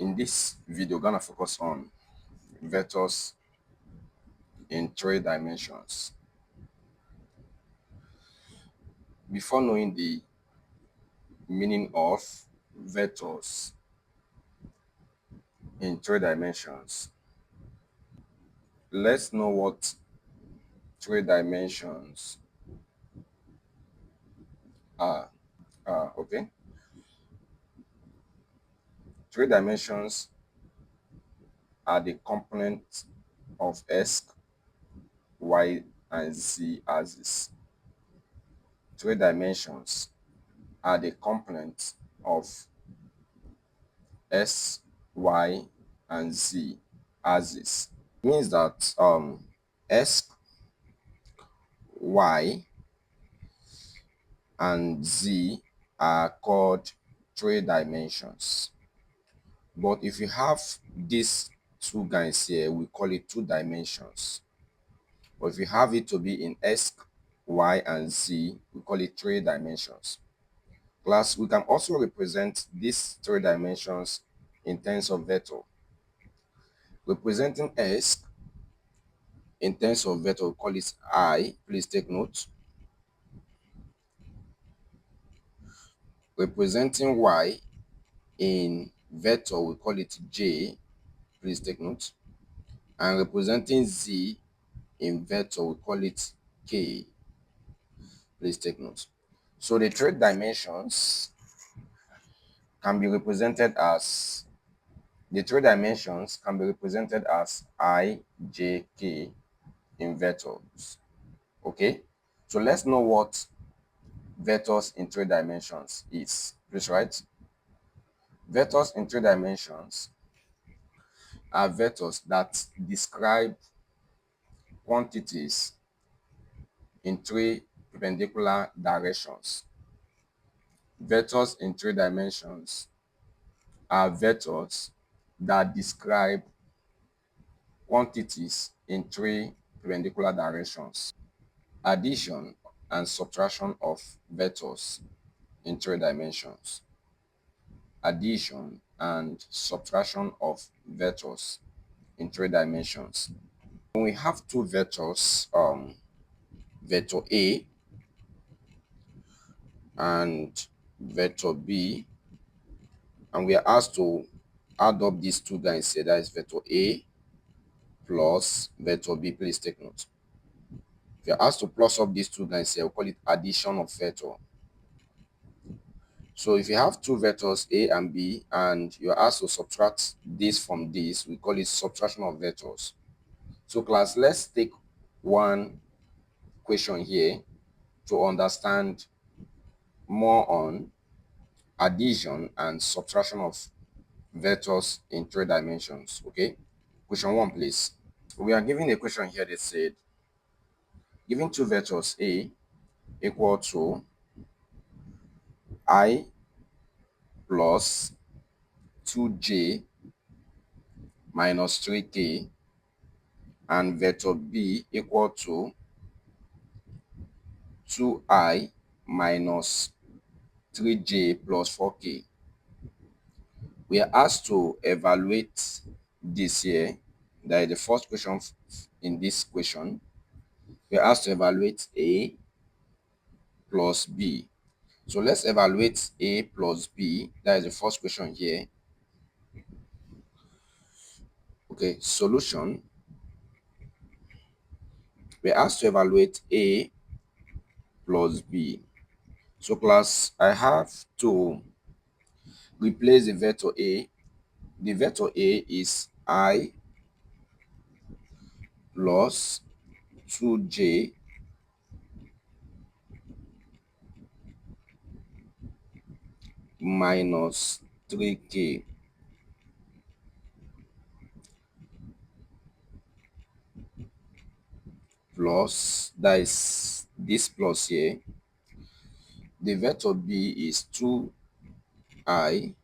In this video, we're gonna focus on vectors in 3 dimensions. Before knowing the meaning of vectors in 3 dimensions, let's know what 3 dimensions are. Okay, 3 dimensions are the components of x, y, and z axis. 3 dimensions are the components of s, y, and z axis. Means that x, y, and z are called 3 dimensions. But if you have these two guys here, we call it 2 dimensions. But if you have it to be in x, y, and z, we call it 3 dimensions. Plus, we can also represent these 3 dimensions in terms of vector. Representing x in terms of vector, we call it I. Please take note. Representing y in vector, we call it j. Please take note. And representing z in vector, we call it k. Please take note. So the 3 dimensions can be represented as I, j, k in vectors. Okay, so let's know what vectors in 3 dimensions is. Please write. Vectors in 3 dimensions are vectors that describe quantities in 3 perpendicular directions. Vectors in 3 dimensions are vectors that describe quantities in 3 perpendicular directions. Addition and subtraction of vectors in 3 dimensions. Addition and subtraction of vectors in 3 dimensions. When we have two vectors, vector A and vector B, and we are asked to add up these two guys here, that is vector A plus vector B. Please take note. If you're asked to plus up these two guys here, we call it addition of vector. So if you have two vectors A and B and you're asked to subtract this from this, we call it subtraction of vectors. So class, let's take one question here to understand more on addition and subtraction of vectors in 3 dimensions. Okay, question 1, please. We are given a question here that said, given two vectors A equal to I plus 2j minus 3k and vector B equal to 2I minus 3j plus 4k. We are asked to evaluate this here. That is the first question in this question. We are asked to evaluate A plus B. So let's evaluate A plus B. That is the first question here. Okay, solution. We are asked to evaluate A plus B. So class, I have to replace the vector A. The vector A is I plus 2j minus 3k plus, that is this plus here. The vector B is 2I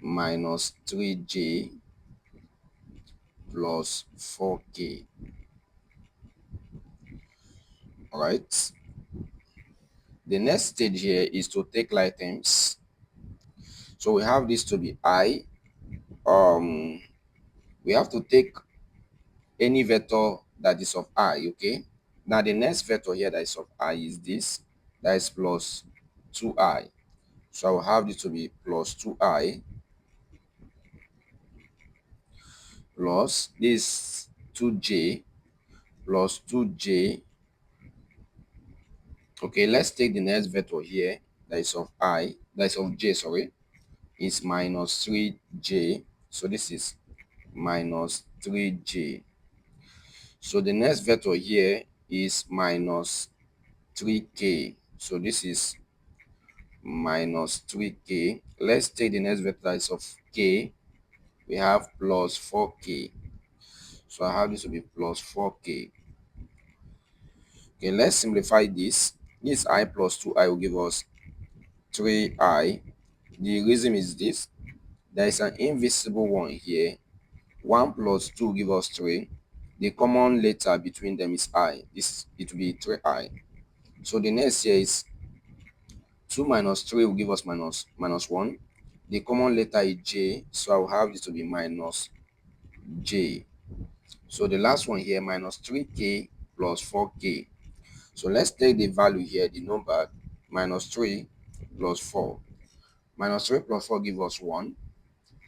minus 3j plus 4k. All right. The next stage here is to take like terms. So we have this to be I. We have to take any vector that is of I, okay? Now the next vector here that is of I is this, that is plus 2I. So I will have this to be plus 2I plus this 2j plus 2j. Okay, let's take the next vector here that is of I, that is of j, sorry, is minus 3j. So this is minus 3j. So the next vector here is minus 3k. So this is minus 3k. Let's take the next vector is of k. We have plus 4k. So I have this to be plus 4k. Okay, let's simplify this. This I plus 2I will give us 3I. The reason is this. There is an invisible one here. 1 plus 2 give us 3. The common letter between them is I. This it will be 3I. So the next here is 2 minus 3 will give us minus 1. The common letter is J, so I will have this to be minus J. So the last one here, minus 3k plus 4k. So let's take the value here, the number minus 3 plus 4. Minus 3 plus 4 give us 1.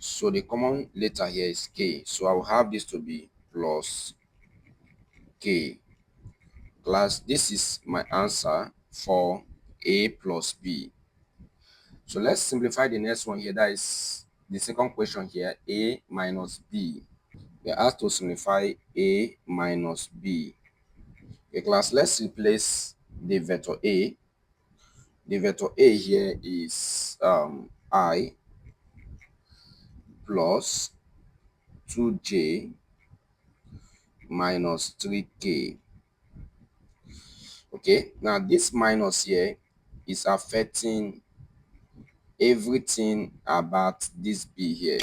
So the common letter here is k. So I will have this to be plus k. Class, this is my answer for A plus B. So let's simplify the next one here. That is the second question here, A minus B. We are asked to simplify A minus B. Okay, class, let's replace the vector A. The vector A here is I plus 2j minus 3k. Okay, now this minus here is affecting everything about this B here.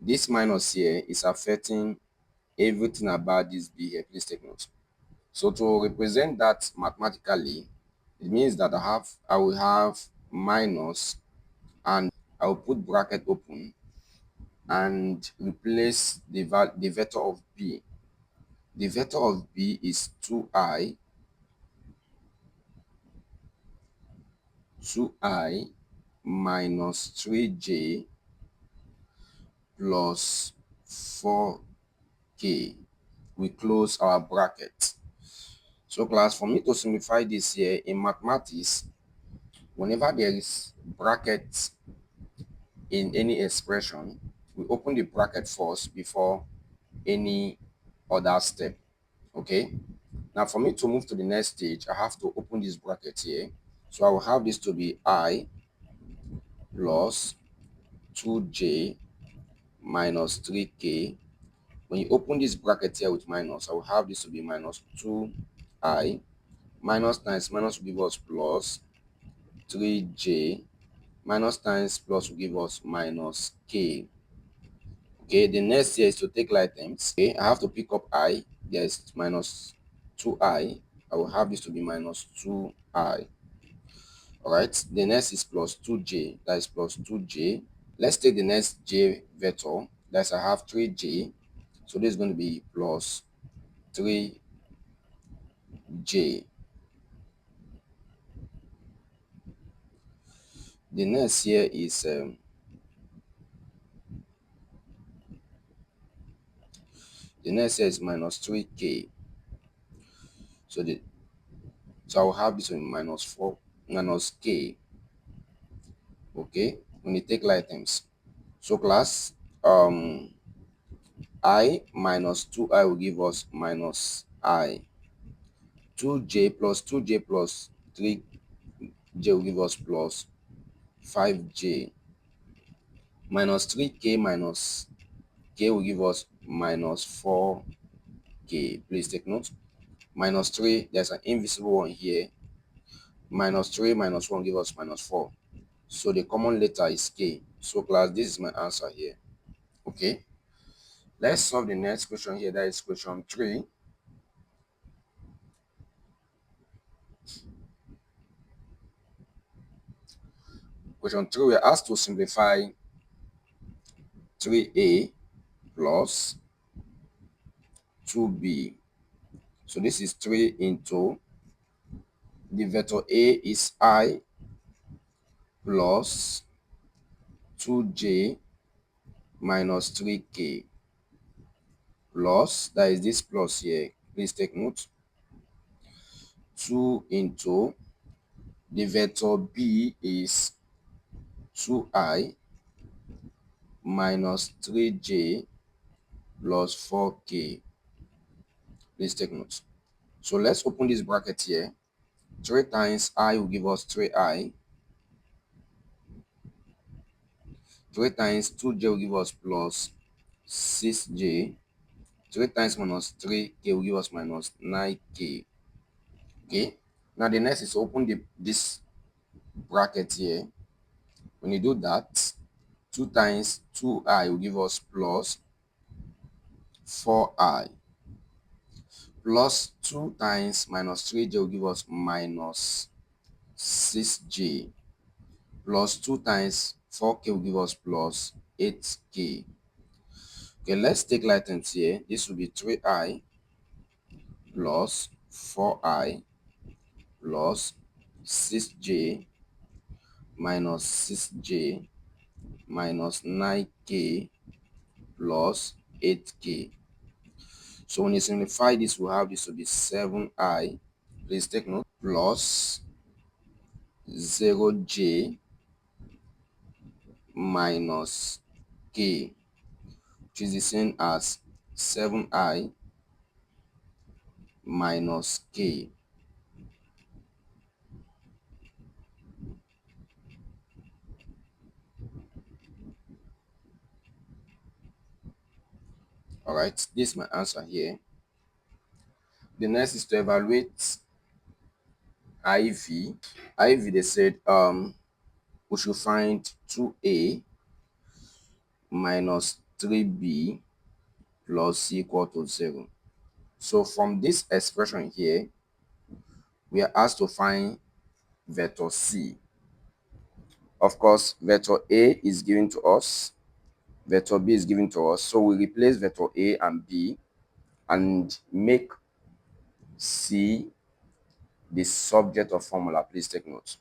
This minus here is affecting everything about this B here. Please take note. So to represent that mathematically, it means that I will have minus and I will put bracket open and replace the vector of B. The vector of B is 2I minus 3j plus 4k. We close our bracket. So class, for me to simplify this here in mathematics, whenever there is bracket in any expression, we open the bracket first before any other step. Okay, now for me to move to the next stage, I have to open this bracket here. So I will have this to be I plus 2j minus 3k. When you open this bracket here with minus, I will have this to be minus 2I. Minus times minus will give us plus 3j. Minus times plus will give us minus k. Okay, the next here is to take like terms. Okay, I have to pick up I. There's minus 2I. I will have this to be minus 2I. Alright, the next is plus 2j. That is plus 2j. Let's take the next j vector. That's I have 3j. So this is going to be plus 3j. The next here is minus 3k. So I will have this one minus 4 minus k. Okay, when you take like terms. So class, I minus 2I will give us minus I. 2j plus 3j will give us plus 5j. Minus 3k minus k will give us minus 4k. Please take note. Minus 3, there's an invisible one here. Minus 3 minus 1 give us minus 4. So the common letter is k. So class, this is my answer here. Okay. Let's solve the next question here. That is question 3. Question 3, we are asked to simplify 3a plus 2b. So this is 3 into the vector a is I plus 2j minus 3k plus, that is this plus here, please take note, 2 into the vector b is 2i minus 3j plus 4k. Please take note. So let's open this bracket here. 3 times I will give us 3i. 3 times 2j will give us plus 6j. 3 times minus 3k will give us minus 9k. Okay. Now the next is open this bracket here. When you do that, 2 times 2i will give us plus 4i. Plus 2 times minus 3j will give us minus 6j. Plus 2 times 4k will give us plus 8k. Okay, let's take light ends here. This will be 3i plus 4i plus 6j minus 6j minus 9k plus 8k. So when you simplify this, we'll have this will be 7i. Please take note. Plus 0j minus k, which is the same as 7i minus k. All right, this is my answer here. The next is to evaluate IV. IV, they said we should find 2a minus 3b plus c equal to 0. So from this expression here, we are asked to find vector c. Of course, vector a is given to us, vector b is given to us, so we replace vector a and b and make c the subject of formula. Please take note.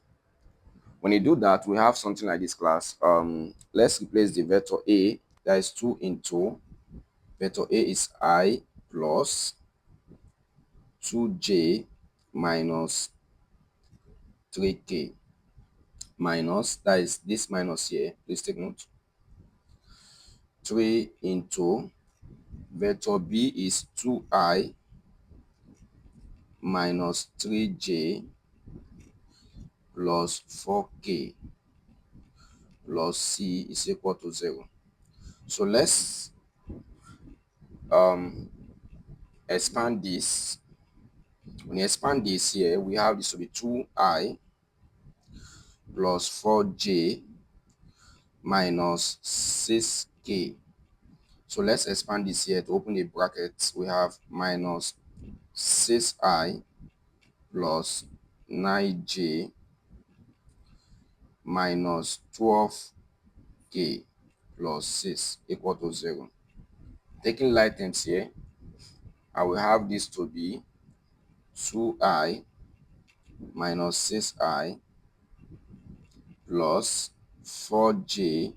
When you do that, we have something like this, class. Let's replace the vector a, that is 2 into vector a is I plus 2j minus 3k minus, that is this minus here, please take note, 3 into vector b is 2i minus 3j plus 4k plus c is equal to 0. So let's expand this. When you expand this here, we have this will be 2i plus 4j minus 6k. So let's expand this here. To open the bracket, we have minus 6i plus 9j minus 12k plus 6 equal to 0. Taking light ends here, I will have this to be 2i minus 6i plus 4j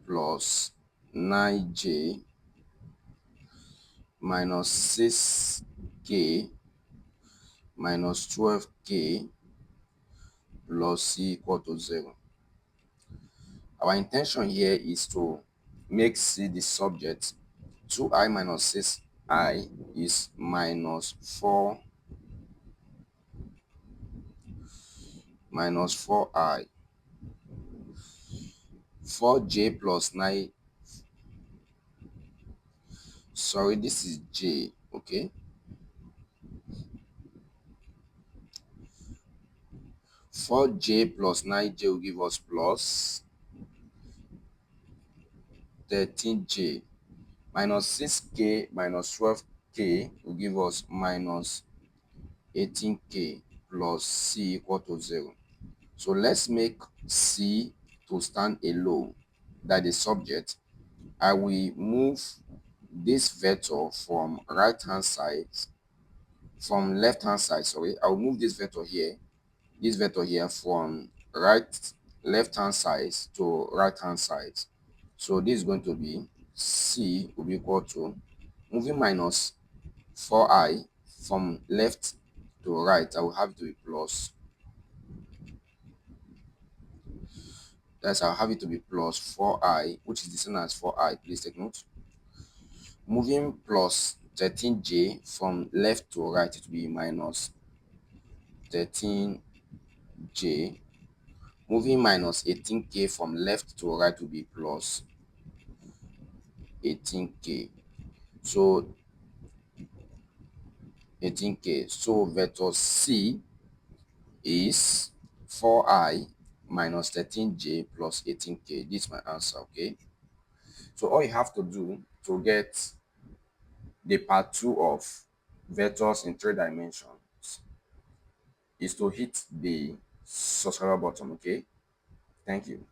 plus 9j minus 6k minus 12k plus c equal to 0. Our intention here is to make c the subject. 2i minus 6i is minus 4 minus 4i. 4j plus 9, sorry, this is j, okay. 4j plus 9j will give us plus 13j minus 6k minus 12k will give us minus 18k plus c equal to 0. So let's make C to stand alone, that is subject. I will move this vector from right hand side, from left hand side, sorry. I will move this vector here from left hand side to right hand side. So this is going to be C will be equal to moving minus 4i from left to right. I will have it to be plus. That's I'll have it to be plus 4i, which is the same as 4i. Please take note. Moving plus 13j from left to right, it will be minus 13j. Moving minus 18k from left to right will be plus 18k. So 18k. So vector C is 4i minus 13j plus 18k. This is my answer, okay? So all you have to do to get the part 2 of vectors in 3 dimensions is to hit the subscribe button, okay? Thank you.